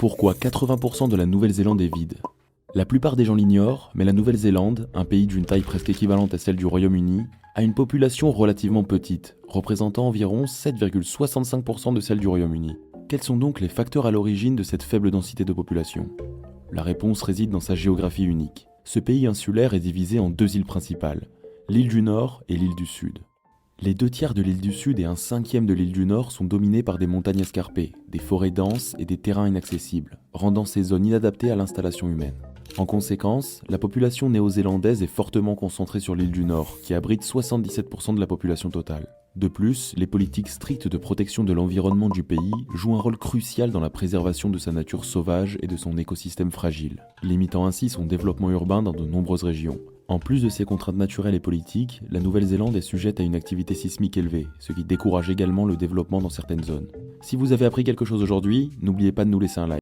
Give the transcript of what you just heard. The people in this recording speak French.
Pourquoi 80% de la Nouvelle-Zélande est vide? La plupart des gens l'ignorent, mais la Nouvelle-Zélande, un pays d'une taille presque équivalente à celle du Royaume-Uni, a une population relativement petite, représentant environ 7,65% de celle du Royaume-Uni. Quels sont donc les facteurs à l'origine de cette faible densité de population? La réponse réside dans sa géographie unique. Ce pays insulaire est divisé en deux îles principales, l'île du Nord et l'île du Sud. Les 2/3 de l'île du Sud et un cinquième de l'île du Nord sont dominés par des montagnes escarpées, des forêts denses et des terrains inaccessibles, rendant ces zones inadaptées à l'installation humaine. En conséquence, la population néo-zélandaise est fortement concentrée sur l'île du Nord, qui abrite 77% de la population totale. De plus, les politiques strictes de protection de l'environnement du pays jouent un rôle crucial dans la préservation de sa nature sauvage et de son écosystème fragile, limitant ainsi son développement urbain dans de nombreuses régions. En plus de ces contraintes naturelles et politiques, la Nouvelle-Zélande est sujette à une activité sismique élevée, ce qui décourage également le développement dans certaines zones. Si vous avez appris quelque chose aujourd'hui, n'oubliez pas de nous laisser un like.